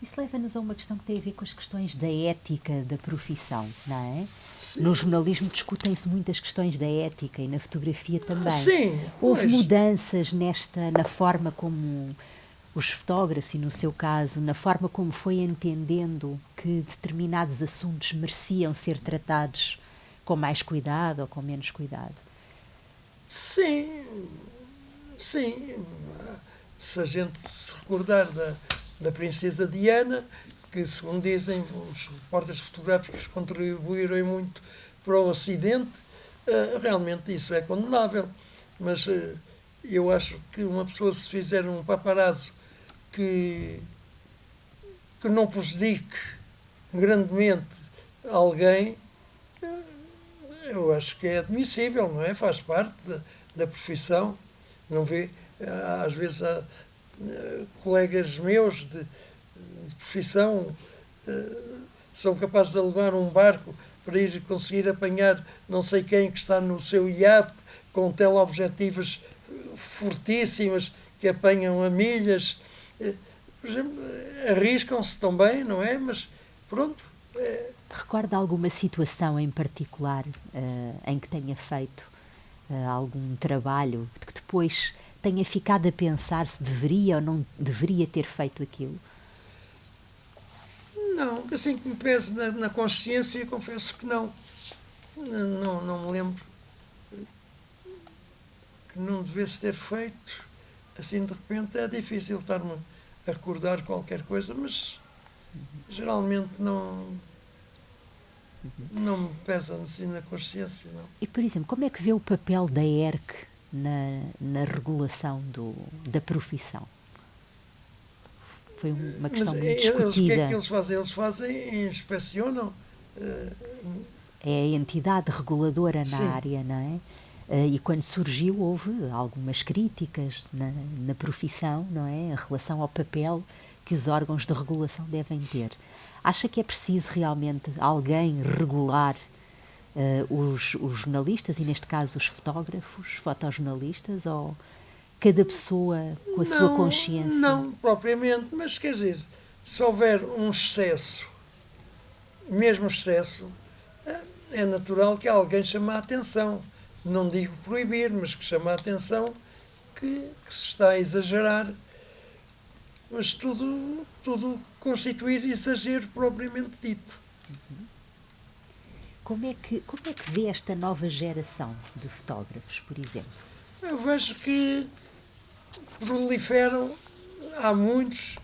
Isso leva-nos a uma questão que tem a ver com as questões da ética da profissão, não é? Sim, No jornalismo discutem-se muitas questões da ética e na fotografia também. sim, Houve pois. mudanças na forma como os fotógrafos, e no seu caso, na forma como foi entendendo que determinados assuntos mereciam ser tratados com mais cuidado ou com menos cuidado? Sim, sim. Se a gente se recordar da Princesa Diana, que, segundo dizem, os repórteres fotográficos contribuíram muito para o Ocidente, realmente isso é condenável. Mas eu acho que uma pessoa, se fizer um paparazzo que, que não prejudique grandemente alguém, eu acho que é admissível, não é? Faz parte da profissão. Não vê? Às vezes há colegas meus de profissão são capazes de alugar um barco para ir conseguir apanhar não sei quem que está no seu iate com teleobjetivas fortíssimas que apanham a milhas. Por exemplo, arriscam-se também, não é? Mas pronto. Recorda alguma situação em particular em que tenha feito algum trabalho que depois tenha ficado a pensar se deveria ou não deveria ter feito aquilo? Não, assim que me pese na consciência, confesso que não. Não me lembro que não devesse ter feito. Assim, de repente, é difícil estar-me a recordar qualquer coisa, mas geralmente não me pesa assim na consciência, não. E, por exemplo, como é que vê o papel da ERC na regulação da profissão? Foi uma Mas questão muito o que é que discutida. eles fazem? Eles fazem, inspecionam. eh, É a entidade reguladora na sim, área, não é? E quando surgiu houve algumas críticas na profissão, não é? Em relação ao papel que os órgãos de regulação devem ter. Acha que é preciso realmente alguém regular os jornalistas, e neste caso os fotógrafos, fotojornalistas, ou cada pessoa com a sua consciência? não propriamente, mas quer dizer, se houver um excesso, mesmo excesso, é natural que alguém chame a atenção. Não digo proibir, mas que chame a atenção que se está a exagerar. Mas tudo constituir exagero propriamente dito. Como é que vê esta nova geração de fotógrafos, por exemplo? Eu vejo que proliferam, há muitos,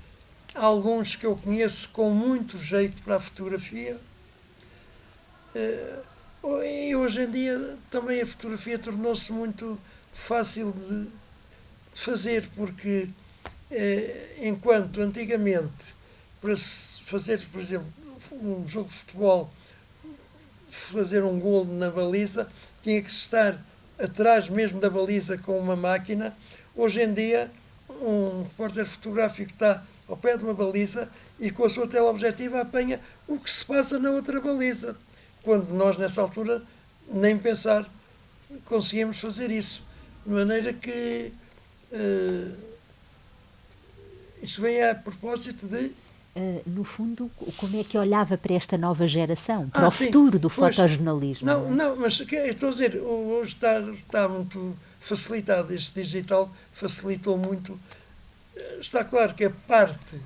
alguns que eu conheço com muito jeito para a fotografia. E hoje em dia também a fotografia tornou-se muito fácil de fazer, porque enquanto antigamente, para se fazer, por exemplo, um jogo de futebol, fazer um golo na baliza, tinha que estar atrás mesmo da baliza com uma máquina. Hoje em dia, um repórter fotográfico está ao pé de uma baliza e com a sua teleobjetiva apanha o que se passa na outra baliza. Quando nós, nessa altura, nem pensar conseguimos fazer isso. De maneira que isto vem a propósito de. No fundo, como é que olhava para esta nova geração, para o Sim, futuro do pois. fotojornalismo, não Não, é? não, mas estou a dizer, hoje está muito facilitado. Este digital facilitou muito. Está claro que a parte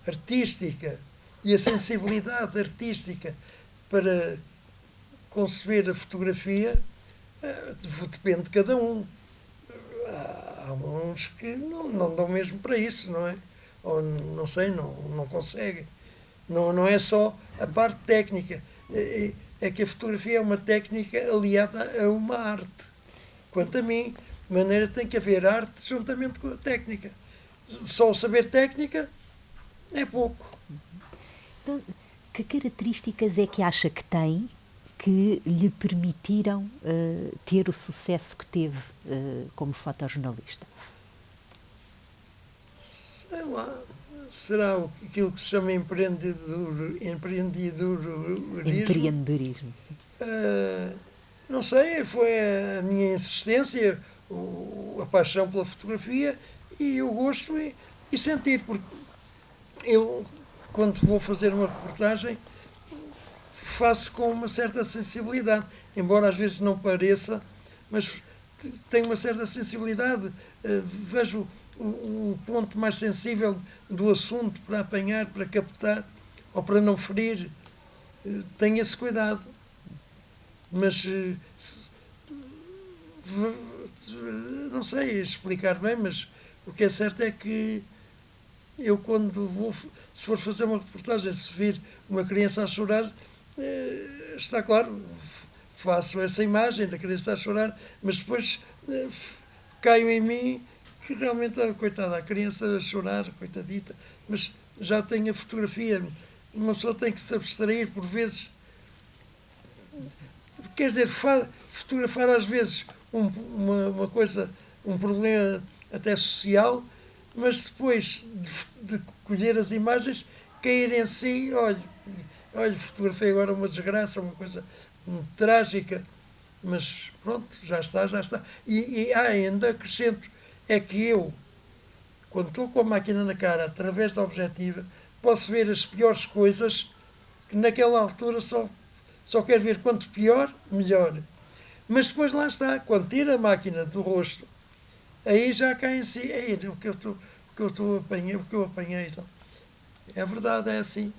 artística e a sensibilidade artística para conceber a fotografia depende de cada um. Há uns que não dão mesmo para isso, não é? Ou não sei, não conseguem. Não é só a parte técnica. É que a fotografia é uma técnica aliada a uma arte. Quanto a mim, de maneira que tem que haver arte juntamente com a técnica. Só o saber técnica é pouco. Então, que características é que acha que tem que lhe permitiram ter o sucesso que teve como fotojornalista? Sei lá. Será aquilo que se chama empreendedorismo? Empreendedorismo, sim. Não sei, foi a minha insistência, a paixão pela fotografia e o gosto e sentir, porque eu, quando vou fazer uma reportagem, faço com uma certa sensibilidade, embora às vezes não pareça, mas tenho uma certa sensibilidade, vejo o ponto mais sensível do assunto para apanhar, para captar ou para não ferir, tenho esse cuidado. Mas não sei explicar bem, mas o que é certo é que eu, quando vou, se for fazer uma reportagem, se vir uma criança a chorar, está claro, faço essa imagem da criança a chorar, mas depois caio em mim que realmente, coitada, a criança a chorar, coitadita, mas já tenho a fotografia. Uma pessoa tem que se abstrair por vezes. Quer dizer, fotografar às vezes uma coisa, um problema até social, mas depois de colher as imagens, cair em si, olha, fotografei agora uma desgraça, uma coisa trágica, mas pronto, já está, já está. E ainda acrescento, é que eu, quando estou com a máquina na cara, através da objetiva, posso ver as piores coisas que naquela altura só quero ver quanto pior, melhor. Mas depois lá está, quando tira a máquina do rosto, aí já cai em si, o que eu apanhei, o que eu apanhei. Então. É verdade, é assim.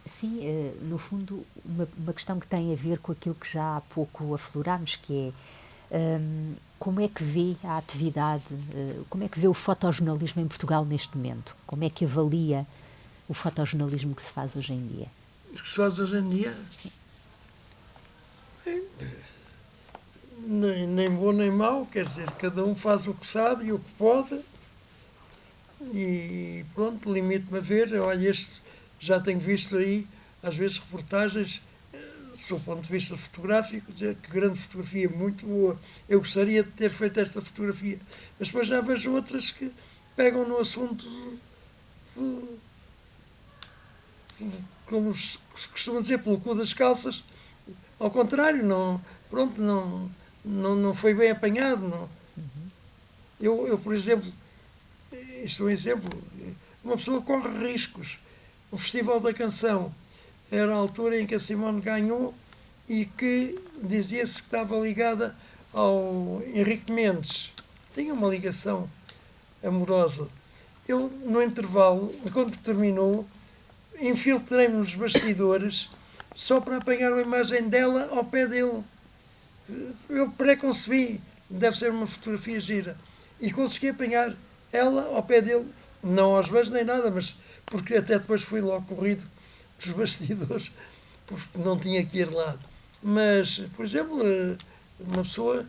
Sim, no fundo, uma questão que tem a ver com aquilo que já há pouco aflorámos, que é como é que vê a atividade, como é que vê o fotojornalismo em Portugal neste momento? Como é que avalia o fotojornalismo que se faz hoje em dia? Os que se faz hoje em dia, Sim. nem bom nem mau, quer dizer, cada um faz o que sabe e o que pode, e pronto, limito-me a ver, olha, já tenho visto aí, às vezes, reportagens, do ponto de vista fotográfico, dizer que grande fotografia, muito boa, eu gostaria de ter feito esta fotografia, mas depois já vejo outras que pegam no assunto, como se costuma dizer, pelo cu das calças, ao contrário, não, pronto, não foi bem apanhado. Não. Por exemplo, isto é um exemplo, uma pessoa corre riscos. O Festival da Canção era a altura em que a Simone ganhou e que dizia-se que estava ligada ao Henrique Mendes. Tinha uma ligação amorosa. Eu, no intervalo, quando terminou, infiltrei-me nos bastidores só para apanhar uma imagem dela ao pé dele. Eu preconcebi, deve ser uma fotografia gira. E consegui apanhar ela ao pé dele, não aos beijos nem nada, mas porque até depois fui logo corrido dos bastidores, porque não tinha que ir lá. Mas, por exemplo, uma pessoa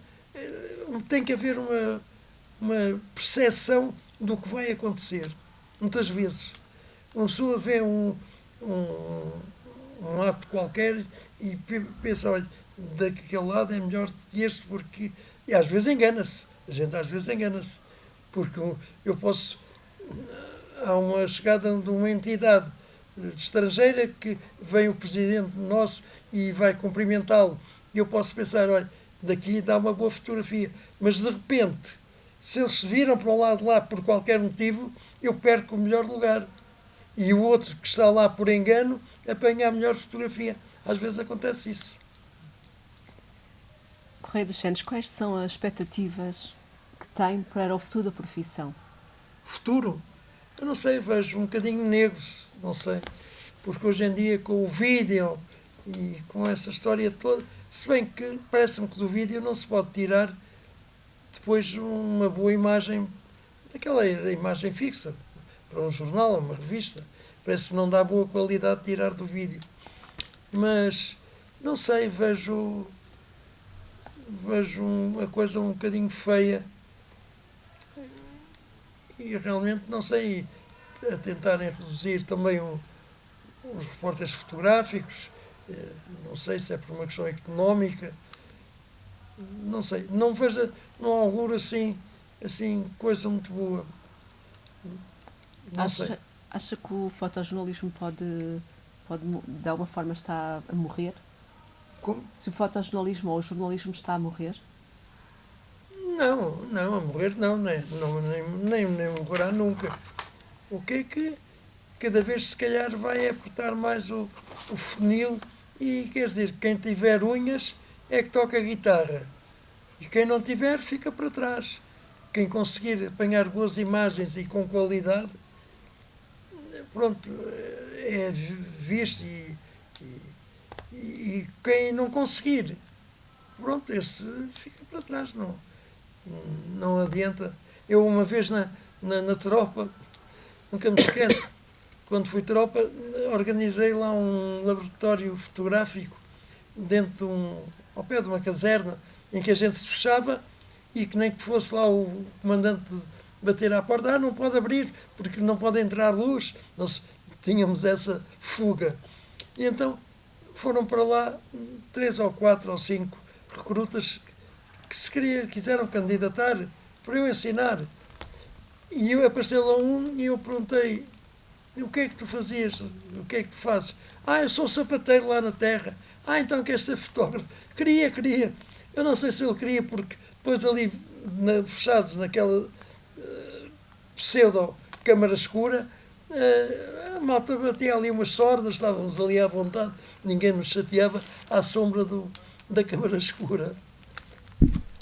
tem que haver uma percepção do que vai acontecer. Muitas vezes. Uma pessoa vê um ato qualquer e pensa, olha, daquele lado é melhor que este, porque. E às vezes engana-se. A gente às vezes engana-se. Porque eu posso. Há uma chegada de uma entidade estrangeira que vem o presidente nosso e vai cumprimentá-lo. E eu posso pensar, olha, daqui dá uma boa fotografia. Mas de repente, se eles se viram para o lado de lá por qualquer motivo, eu perco o melhor lugar. E o outro que está lá por engano apanha a melhor fotografia. Às vezes acontece isso. Correia dos Santos, quais são as expectativas que tem para o futuro da profissão? Futuro? Eu não sei, vejo um bocadinho negro, não sei. Porque hoje em dia, com o vídeo e com essa história toda, se bem que parece-me que do vídeo não se pode tirar depois uma boa imagem, aquela imagem fixa, para um jornal, uma revista. Parece que não dá boa qualidade de tirar do vídeo. Mas, não sei, vejo uma coisa um bocadinho feia e realmente, não sei, a tentarem reduzir também os repórteres fotográficos, não sei se é por uma questão económica, não sei, não auguro assim coisa muito boa. Não sei. Acha que o fotojornalismo pode de alguma forma está a morrer? Como? Se o fotojornalismo ou o jornalismo está a morrer? Não, a morrer não, nem morrerá nunca. O que é que cada vez se calhar vai apertar mais o funil e quer dizer, quem tiver unhas é que toca a guitarra e quem não tiver fica para trás. Quem conseguir apanhar boas imagens e com qualidade, pronto, é visto e quem não conseguir, pronto, esse fica para trás, não adianta. Eu uma vez na tropa, nunca me esqueço, quando fui tropa, organizei lá um laboratório fotográfico ao pé de uma caserna, em que a gente se fechava e que nem que fosse lá o comandante bater à porta, não pode abrir, porque não pode entrar luz. Nós tínhamos essa fuga. E então foram para lá 3 ou 4 ou 5 recrutas que quiseram candidatar para eu ensinar. E eu apareceu lá um e eu perguntei: o que é que tu fazias? O que é que tu fazes? Eu sou sapateiro lá na terra. Então queres ser fotógrafo? Queria. Eu não sei se ele queria, porque depois ali, fechados naquela pseudo-câmara escura, a malta batia ali umas sordas, estávamos ali à vontade, ninguém nos chateava, à sombra da câmara escura.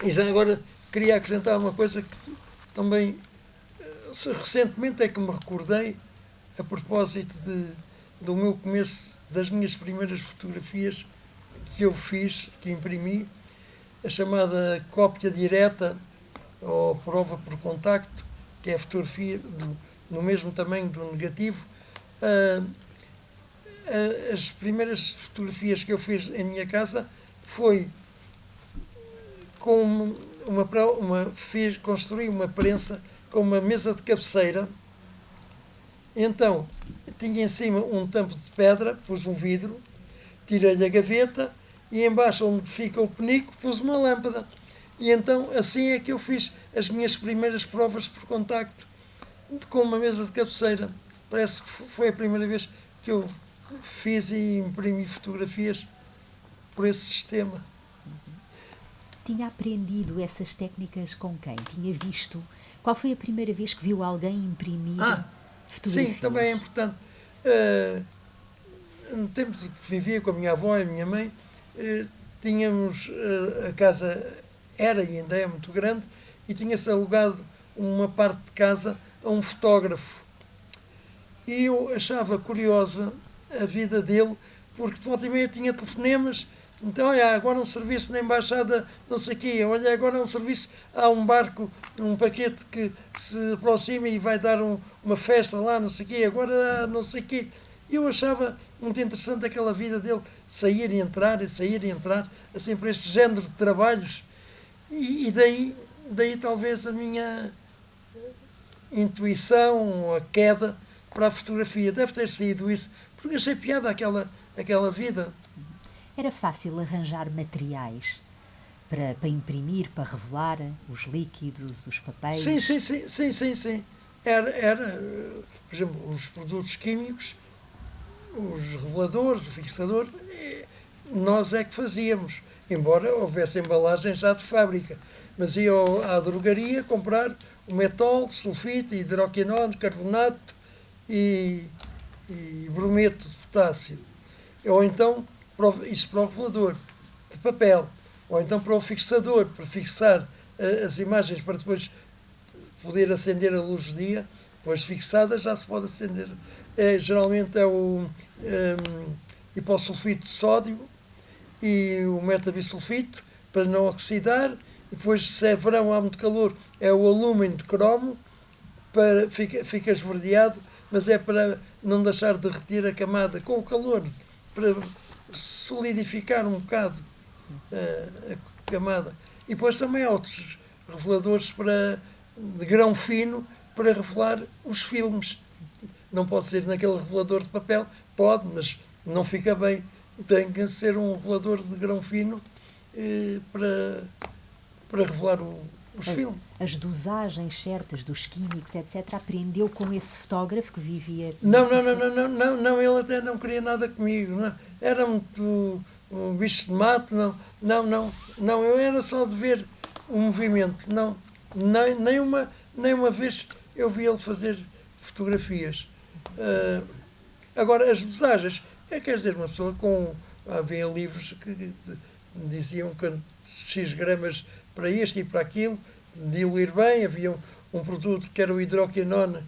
E já agora queria acrescentar uma coisa que também recentemente é que me recordei, a propósito do meu começo, das minhas primeiras fotografias que eu fiz, que imprimi, a chamada cópia direta ou prova por contacto, que é a fotografia no mesmo tamanho do negativo. As primeiras fotografias que eu fiz em minha casa foi com construí uma prensa com uma mesa de cabeceira. Então, tinha em cima um tampo de pedra, pus um vidro, tirei-lhe a gaveta e embaixo, onde fica o penico, pus uma lâmpada. E então, assim é que eu fiz as minhas primeiras provas por contacto com uma mesa de cabeceira. Parece que foi a primeira vez que eu fiz e imprimi fotografias por esse sistema. Tinha aprendido essas técnicas com quem? Tinha visto? Qual foi a primeira vez que viu alguém imprimir fotografias? Sim, também é importante. No tempo que vivia com a minha avó e a minha mãe, tínhamos a casa, era e ainda é muito grande, e tinha-se alugado uma parte de casa a um fotógrafo. E eu achava curiosa a vida dele, porque de volta e meia tinha telefonemas. Então, olha, agora um serviço na embaixada, não sei o quê, olha, agora um serviço, há um barco, um paquete que se aproxima e vai dar uma festa lá, não sei o quê, agora não sei o quê. E eu achava muito interessante aquela vida dele, sair e entrar, assim, para este género de trabalhos. E daí talvez a minha intuição, a queda para a fotografia. Deve ter sido isso, porque achei piada aquela vida. Era fácil arranjar materiais para imprimir, para revelar os líquidos, os papéis? Sim. Era, por exemplo, os produtos químicos, os reveladores, o fixador, nós é que fazíamos, embora houvesse embalagens já de fábrica. Mas ia à drogaria comprar o metol, sulfite, hidroquinone, carbonato e brometo de potássio. Ou então, isso para o revelador de papel, ou então para o fixador, para fixar as imagens, para depois poder acender a luz do dia. Depois fixadas já se pode acender. Geralmente é o hipossulfito de sódio e o metabisulfito, para não oxidar. E depois, se é verão, há muito calor, é o alúmínio de cromo, fica esverdeado, mas é para não deixar derreter a camada com o calor, para solidificar um bocado a camada. E depois também há outros reveladores de grão fino para revelar os filmes. Não pode ser naquele revelador de papel, pode, mas não fica bem. Tem que ser um revelador de grão fino para revelar os filmes. As dosagens certas dos químicos, etc., aprendeu com esse fotógrafo que vivia... Não, ele até não queria nada comigo. Não. Era muito um bicho de mato, não, eu era só de ver o movimento, não. Nem uma vez eu vi ele fazer fotografias. Agora, as dosagens, quer dizer, uma pessoa com... Havia livros que diziam que X gramas para isto e para aquilo, diluir bem, havia um produto que era o hidroquinone,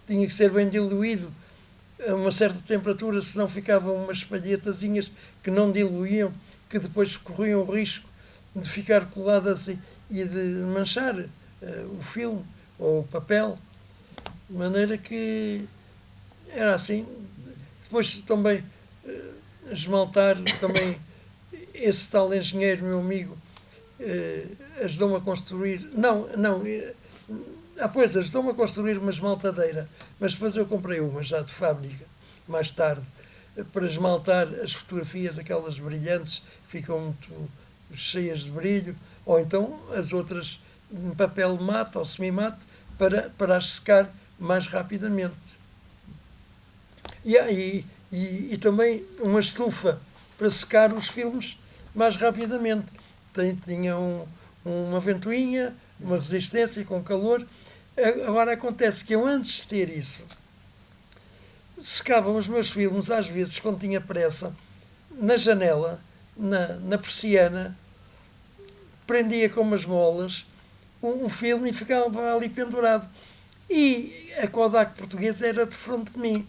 tinha que ser bem diluído a uma certa temperatura, senão ficavam umas espalhetazinhas que não diluíam, que depois corriam o risco de ficar coladas e de manchar o filme ou o papel, de maneira que era assim. Depois também esmaltar, também esse tal engenheiro, meu amigo, ajudou-me a construir, pois, ajudou-me a construir uma esmaltadeira, mas depois eu comprei uma já de fábrica, mais tarde, para esmaltar as fotografias, aquelas brilhantes, ficam muito cheias de brilho, ou então as outras em papel mate ou semi-mate, para as secar mais rapidamente. E também uma estufa para secar os filmes mais rapidamente. Tinha uma ventoinha, uma resistência com calor. Agora acontece que eu, antes de ter isso, secava os meus filmes, às vezes, quando tinha pressa, na janela, na persiana, prendia com umas molas um filme e ficava ali pendurado. E a Kodak portuguesa era de frente de mim.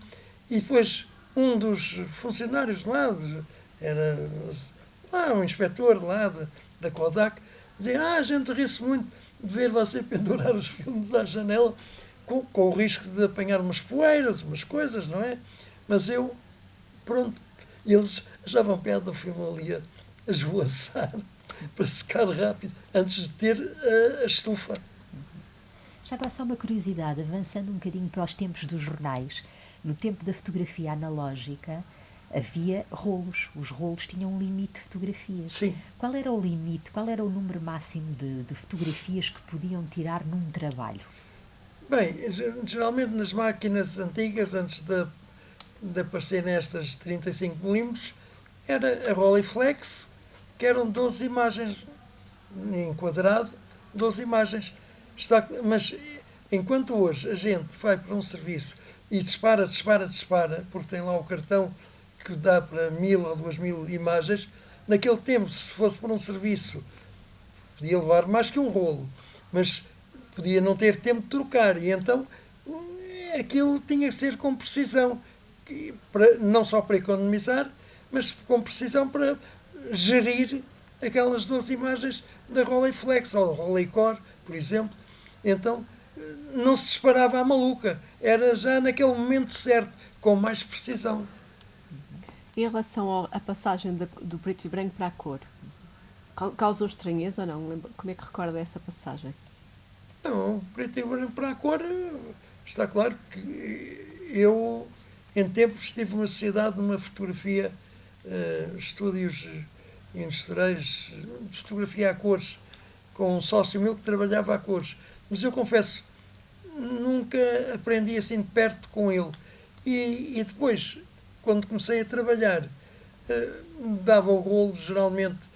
E depois um dos funcionários lá, era lá um inspetor lá da Kodak, dizia: a gente ri-se muito de ver você pendurar os filmes à janela, com o risco de apanhar umas poeiras, umas coisas, não é? Mas eu, pronto, e eles achavam piada do filme ali a esvoaçar para secar rápido, antes de ter a estufa. Já agora só uma curiosidade, avançando um bocadinho para os tempos dos jornais. No tempo da fotografia analógica havia rolos. Os rolos tinham um limite de fotografias. Sim. Qual era o limite, qual era o número máximo de fotografias que podiam tirar num trabalho? Bem, geralmente nas máquinas antigas, antes de aparecerem estas 35mm, era a Rolleiflex, que eram 12 imagens em quadrado, 12 imagens. Mas enquanto hoje a gente vai para um serviço e dispara, porque tem lá o cartão que dá para 1000 ou 2000 imagens, naquele tempo, se fosse para um serviço, podia levar mais que um rolo, mas podia não ter tempo de trocar, e então aquilo tinha que ser com precisão, não só para economizar, mas com precisão para gerir aquelas 12 imagens da Rolleiflex ou da Rolleicore, por exemplo. Então não se disparava à maluca, era já naquele momento certo, com mais precisão. Em relação à passagem do preto e branco para a cor, causou estranheza ou não? Como é que recorda essa passagem? Não, preto e branco para a cor, está claro que eu, em tempos, tive uma sociedade numa fotografia, estúdios industriais de fotografia a cores, com um sócio meu que trabalhava a cores. Mas eu confesso, nunca aprendi assim de perto com ele. E depois, quando comecei a trabalhar, dava o rolo geralmente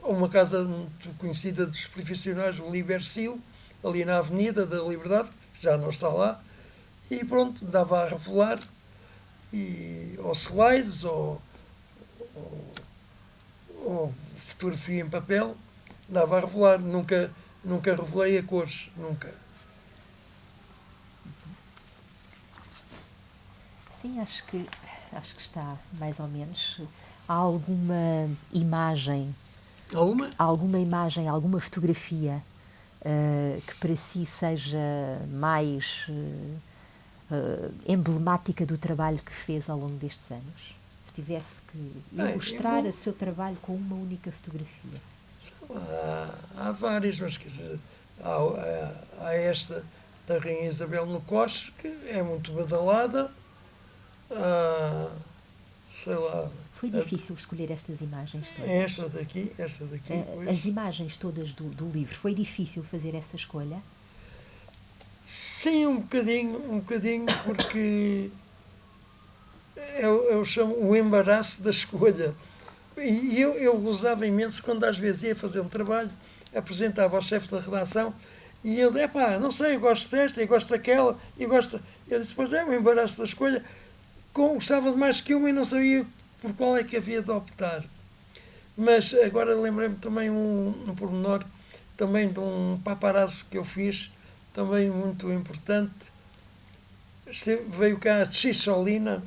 a uma casa muito conhecida dos profissionais, o Libercil, ali na Avenida da Liberdade, já não está lá, e pronto, dava a revelar, ou slides, ou fotografia em papel, dava a revelar. Nunca revelei a cores, nunca. Sim, acho que está mais ou menos. Há alguma imagem, alguma fotografia que para si seja mais emblemática do trabalho que fez ao longo destes anos? Se tivesse que ilustrar o seu trabalho com uma única fotografia. Há várias, mas quer dizer, há esta da Rainha Isabel no Coche, que é muito badalada. Sei lá. Foi difícil escolher estas imagens todas? Esta daqui. As imagens todas do livro, foi difícil fazer essa escolha? Sim, um bocadinho, porque eu chamo o embaraço da escolha, E eu gozava imenso quando às vezes ia fazer um trabalho, apresentava ao chefe da redação e ele, não sei, eu gosto desta, eu gosto daquela, eu gosto... Eu disse, pois é, o embaraço da escolha, gostava de mais que uma e não sabia por qual é que havia de optar. Mas agora lembrei-me também um pormenor, também de um paparazzo que eu fiz, também muito importante. Veio cá a Cicciolina,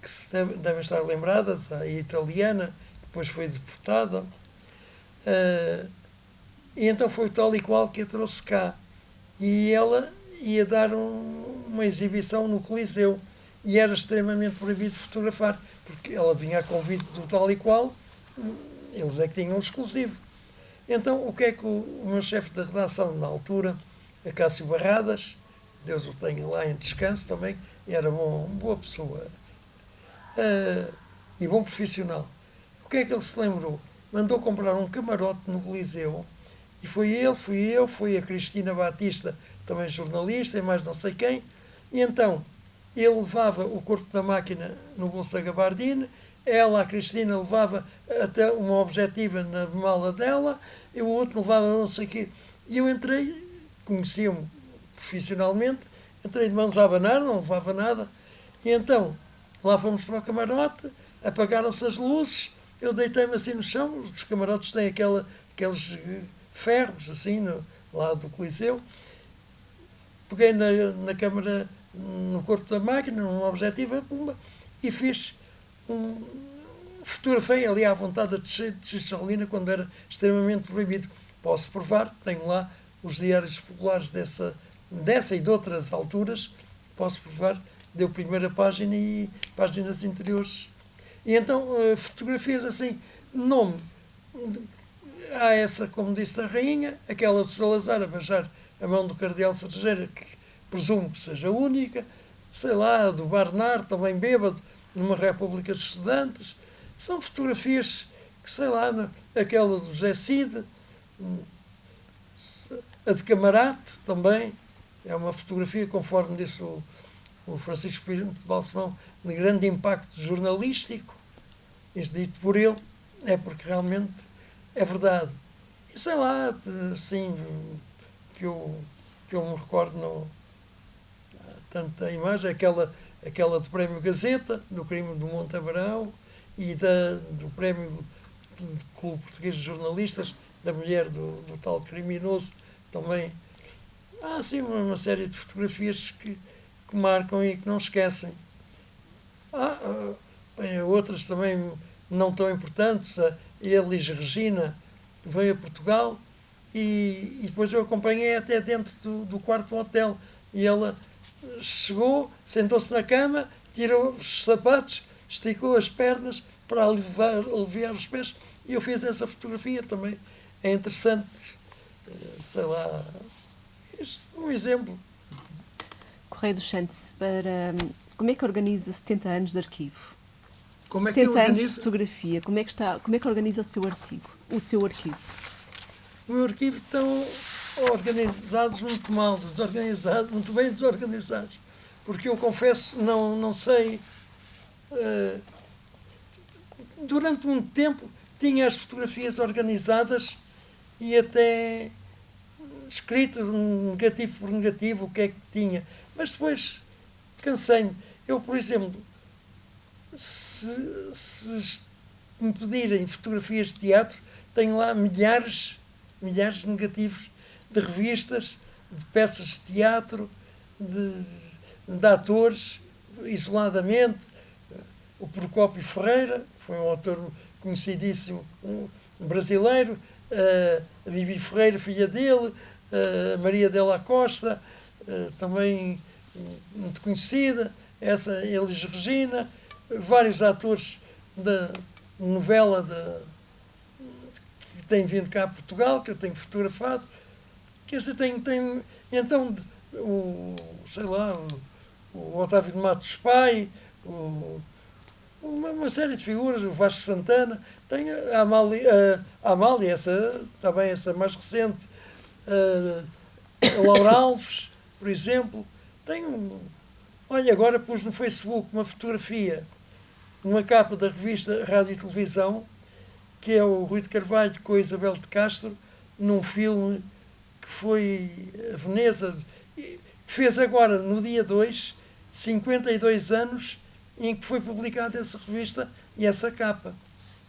que se devem estar lembradas, a italiana, que depois foi deportada. E então foi tal e qual que a trouxe cá. E ela ia dar uma exibição no Coliseu. E era extremamente proibido fotografar, porque ela vinha a convite do tal e qual, eles é que tinham um exclusivo. Então, o que é que o meu chefe da redação, na altura, a Cássio Barradas, Deus o tenha lá em descanso também, era boa pessoa e bom profissional. O que é que ele se lembrou? Mandou comprar um camarote no Coliseu e fui eu, foi a Cristina Batista, também jornalista, e mais não sei quem, e então ele levava o corpo da máquina no bolso da gabardine, ela, a Cristina, levava até uma objetiva na mala dela, e o outro levava não sei o quê. E eu entrei, conhecia-me profissionalmente, entrei de mãos a abanar, não levava nada, e então lá fomos para o camarote, apagaram-se as luzes, eu deitei-me assim no chão, os camarotes têm aqueles ferros assim lá do Coliseu, peguei na câmara, no corpo da máquina, numa objetiva, e fiz fotografei ali à vontade de Cicciolina quando era extremamente proibido. Posso provar, tenho lá os diários populares dessa e de outras alturas, posso provar, deu primeira página e páginas interiores. E então, fotografias assim, nome. Há essa, como disse a rainha, aquela de Salazar a beijar a mão do cardeal Cerejeira, que presumo que seja única, sei lá, do Barnard, também bêbado, numa República de Estudantes. São fotografias que, sei lá, aquela do José Cid, a de Camarate também, é uma fotografia, conforme disse o Francisco Pinto de Balsemão, de grande impacto jornalístico, isto dito por ele, é porque realmente é verdade. E sei lá, sim, que eu me recordo, tanta imagem, aquela do Prémio Gazeta, do crime do Monte Abrão, e do Prémio do Clube Português de Jornalistas, da mulher do tal criminoso, também. Há assim uma série de fotografias que marcam e que não esquecem. Outras também não tão importantes. A Elis Regina veio a Portugal e depois eu acompanhei até dentro do quarto do hotel. E ela chegou, sentou-se na cama, tirou os sapatos, esticou as pernas para aliviar os pés e eu fiz essa fotografia também. É interessante, sei lá, um exemplo. Correio dos Santos, como é que organiza 70 anos de arquivo? Como é que 70 anos de fotografia, como é que organiza o seu arquivo? O meu arquivo estão organizados muito mal, desorganizados, muito bem desorganizados, porque eu confesso, não sei, durante muito tempo tinha as fotografias organizadas e até escritas negativo por negativo o que é que tinha, mas depois cansei-me. Eu, por exemplo, se me pedirem fotografias de teatro, tenho lá milhares de negativos de revistas, de peças de teatro, de atores, isoladamente. O Procópio Ferreira, foi um autor conhecidíssimo, um brasileiro, a Bibi Ferreira, filha dele, a Maria Della Costa, também muito conhecida, essa Elis Regina, vários atores da novela que têm vindo cá a Portugal, que eu tenho fotografado. Quer dizer, então, sei lá, o Otávio de Matos Pai, uma série de figuras, o Vasco Santana, tem a Amália, essa mais recente, a Laura Alves, por exemplo. Olha, agora pus no Facebook uma fotografia numa capa da revista Rádio e Televisão, que é o Rui de Carvalho com a Isabel de Castro, num filme que foi a Veneza, fez agora, no dia 2, 52 anos, em que foi publicada essa revista e essa capa.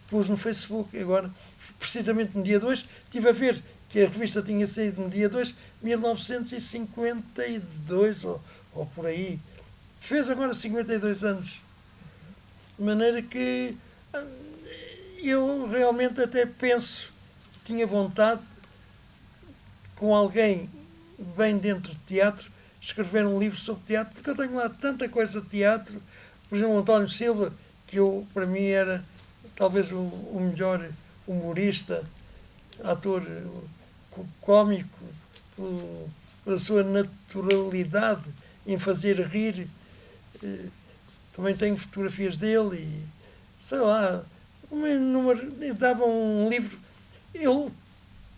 Pus no Facebook, agora, precisamente no dia 2, estive a ver que a revista tinha saído no dia 2, 1952, ou por aí. Fez agora 52 anos. De maneira que eu realmente até penso, tinha vontade, com alguém bem dentro de teatro, escrever um livro sobre teatro, porque eu tenho lá tanta coisa de teatro. Por exemplo, o António Silva, que para mim era talvez o melhor humorista, ator cómico, pela sua naturalidade em fazer rir. Também tenho fotografias dele e, sei lá, dava um livro. Eu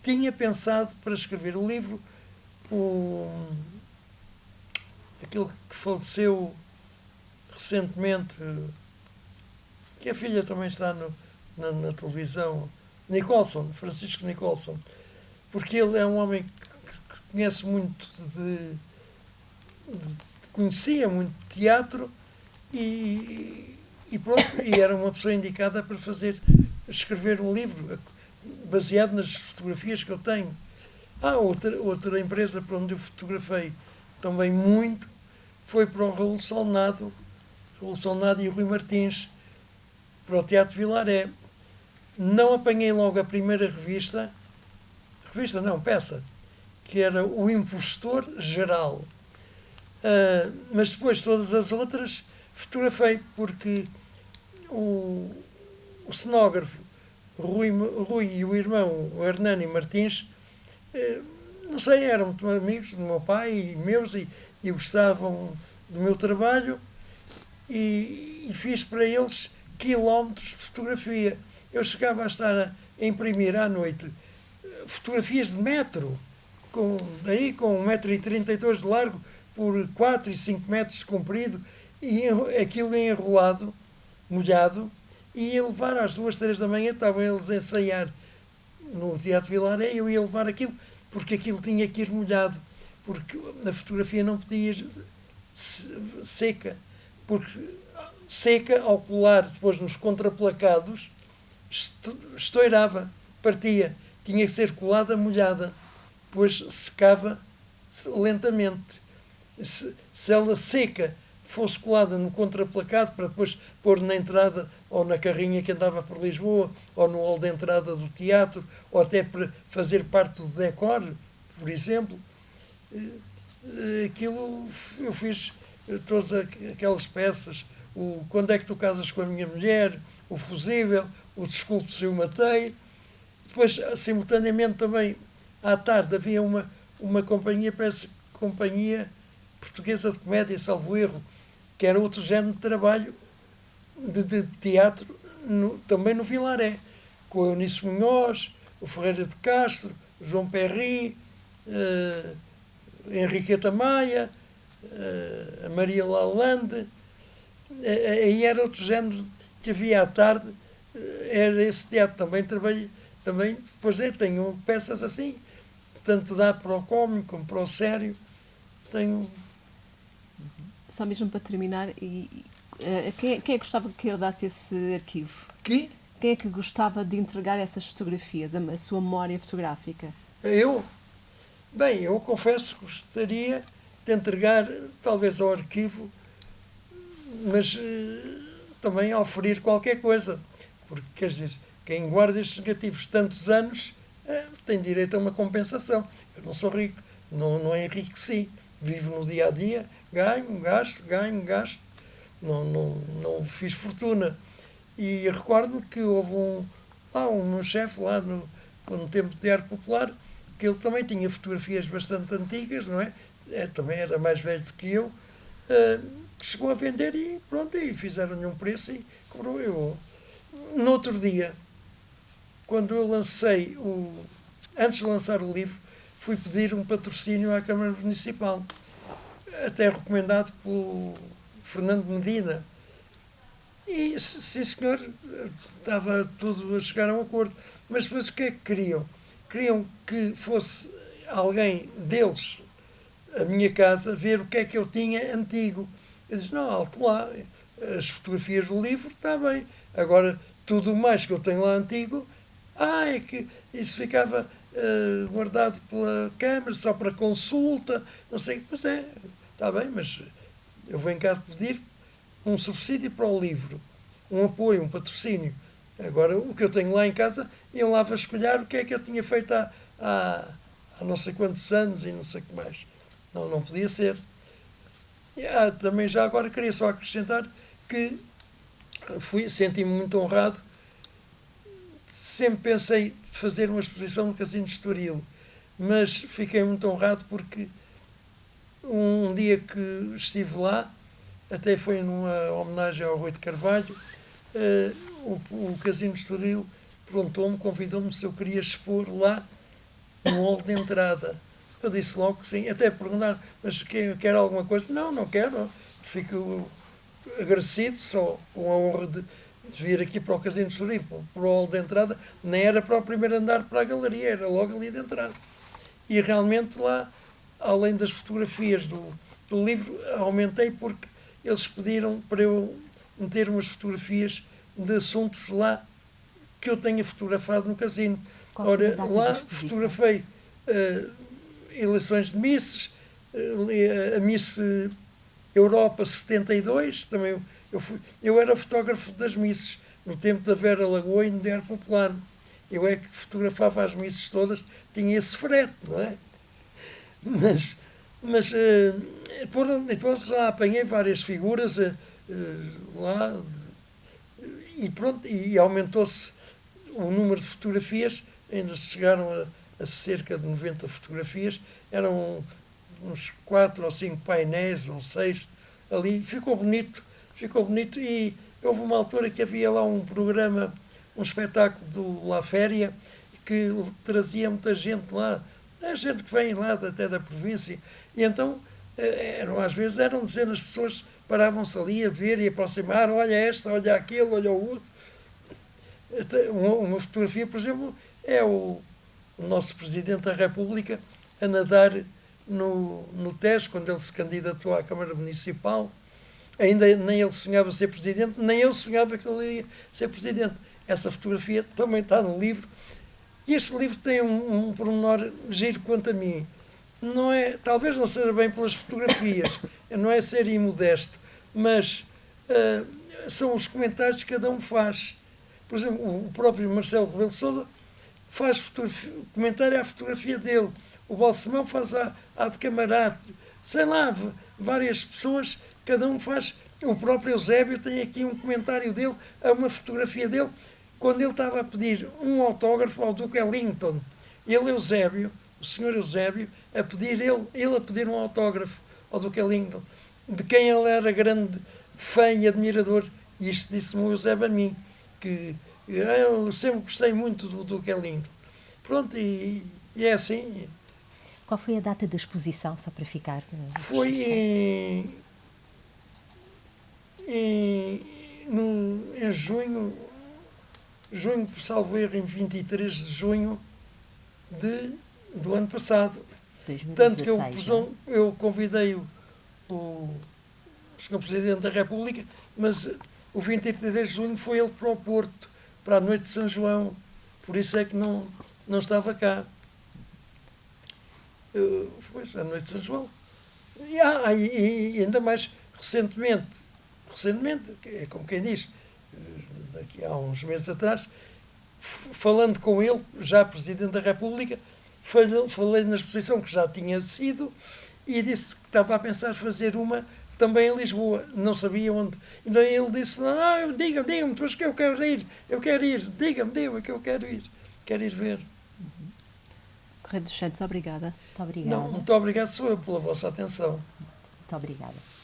tinha pensado para escrever o livro, aquele que faleceu recentemente, que a filha também está na televisão, Francisco Nicholson, porque ele é um homem que conhece muito conhecia muito de teatro e pronto, e era uma pessoa indicada para escrever um livro baseado nas fotografias que eu tenho. Outra empresa para onde eu fotografei também muito foi para o Raul Solnado e o Rui Martins, para o Teatro Vilaré. Não apanhei logo a primeira peça, que era O Impostor Geral. Mas depois todas as outras fotografei, porque o cenógrafo Rui e o irmão, o Hernani Martins, não sei, eram muito amigos do meu pai e meus e gostavam do meu trabalho e fiz para eles quilómetros de fotografia. Eu chegava a estar a imprimir à noite fotografias de metro, com 1,32 m de largo por 4 e 5 metros de comprido, e aquilo enrolado, molhado, e ia levar às 2, 3 da manhã, estavam eles a ensaiar no Teatro Vilaré, eu ia levar aquilo, porque aquilo tinha que ir molhado, porque a fotografia não podia ir seca, porque seca, ao colar depois nos contraplacados, estourava, partia, tinha que ser colada molhada, depois secava lentamente. Se ela seca fosse colada no contraplacado para depois pôr na entrada ou na carrinha que andava por Lisboa ou no hall de entrada do teatro ou até para fazer parte do decor, por exemplo, aquilo eu fiz todas aquelas peças, o Quando é que tu casas com a minha mulher, o Fusível, o Desculpe se eu matei. Depois, simultaneamente também, à tarde havia uma companhia, parece Companhia Portuguesa de Comédia, salvo erro, que era outro género de trabalho de teatro, também no Vilaré, com a Eunice Munhoz, o Ferreira de Castro, o João Perry, Henriqueta Maia, a Maria Lalande. Aí era outro género que havia à tarde, era esse teatro. Também, pois tenho peças assim, tanto dá para o cómico como para o sério. Tenho... Só mesmo para terminar, quem é que gostava que herdasse esse arquivo? Quem é que gostava de entregar essas fotografias, a sua memória fotográfica? Eu? Bem, eu confesso que gostaria de entregar, talvez ao arquivo, mas também a oferir qualquer coisa. Porque, quer dizer, quem guarda estes negativos tantos anos tem direito a uma compensação. Eu não sou rico, não enriqueci. Vivo no dia a dia, ganho, gasto. Não fiz fortuna. E recordo-me que houve um chefe lá no tempo de arte popular, que ele também tinha fotografias bastante antigas, não é? Também era mais velho do que eu, que chegou a vender e pronto, e fizeram-lhe um preço e cobrou eu. No outro dia, quando eu antes de lançar o livro, fui pedir um patrocínio à Câmara Municipal, até recomendado pelo Fernando Medina, E, sim senhor, estava tudo a chegar a um acordo. Mas depois o que é que queriam? Queriam que fosse alguém deles, a minha casa, ver o que é que eu tinha antigo. Eu disse, não, alto lá, as fotografias do livro, está bem. Agora, tudo o mais que eu tenho lá antigo, é que isso ficava guardado pela Câmara, só para consulta, não sei. Pois é, está bem, mas eu venho cá pedir um subsídio para o livro, um apoio, um patrocínio. Agora, o que eu tenho lá em casa, iam lá vasculhar o que é que eu tinha feito há não sei quantos anos e não sei o que mais. Não, não podia ser. E, também já agora queria só acrescentar que senti-me muito honrado. Sempre pensei fazer uma exposição no Casino de Estoril, mas fiquei muito honrado porque um dia que estive lá, até foi numa homenagem ao Rui de Carvalho, o Casino de Estoril perguntou-me, convidou-me se eu queria expor lá no hall de entrada. Eu disse logo que sim, até perguntar, mas quer alguma coisa? Não, não quero. Fico agradecido só com a honra de vir aqui para o Casino de Estoril, para o hall de entrada, nem era para o primeiro andar para a galeria, era logo ali de entrada. E realmente lá, além das fotografias do livro, aumentei porque eles pediram para eu meter umas fotografias de assuntos lá que eu tenha fotografado no casino. Ora, lá fotografei eleições de Misses, a Miss Europa 72, também eu era fotógrafo das Misses, no tempo da Vera Lagoa e no Diário Popular. Eu é que fotografava as Misses todas, tinha esse frete, não é? Mas depois lá apanhei várias figuras lá e pronto, e aumentou-se o número de fotografias, ainda chegaram a cerca de 90 fotografias, eram uns 4 ou 5 painéis, ou 6, ali, ficou bonito, e houve uma altura que havia lá um programa, um espetáculo do La Féria, que trazia muita gente lá, a gente que vem lá até da província, e então às vezes eram dezenas de pessoas, paravam-se ali a ver e aproximar, olha esta, olha aquele, olha o outro. Uma fotografia, por exemplo, é o nosso Presidente da República a nadar no Tejo, quando ele se candidatou à Câmara Municipal. Ainda nem ele sonhava ser Presidente, nem eu sonhava que ele ia ser Presidente. Essa fotografia também está no livro. E este livro tem um pormenor giro quanto a mim. Não é, talvez não seja bem pelas fotografias, não é ser imodesto, mas são os comentários que cada um faz. Por exemplo, o próprio Marcelo Rebelo de Sousa faz comentário à fotografia dele. O Balsemão faz a de Camarate. Sei lá, várias pessoas, cada um faz. O próprio Eusébio tem aqui um comentário dele a uma fotografia dele, quando ele estava a pedir um autógrafo ao Duque Ellington. Ele, Eusébio, o senhor Eusébio, a pedir ele a pedir um autógrafo ao Duque Ellington, de quem ele era grande fã e admirador. E isto disse-me o Eusébio a mim, que eu sempre gostei muito do Duque Ellington. Pronto, e é assim. Qual foi a data da exposição, só para ficar? Foi em junho, salvo erro, em 23 de junho do ano passado. 2016, tanto que eu convidei o Sr. Presidente da República, mas o 23 de junho foi ele para o Porto, para a noite de São João. Por isso é que não estava cá. Foi a noite de São João. E ainda mais recentemente, é como quem diz, daqui a uns meses atrás, falando com ele, já Presidente da República, falei na exposição que já tinha sido e disse que estava a pensar fazer uma também em Lisboa, não sabia onde. Então ele disse, diga-me, depois que eu quero ir, diga-me que eu quero ir ver. Correio dos Santos, obrigada. Muito obrigada. Muito obrigado, sou eu, pela vossa atenção. Muito obrigada.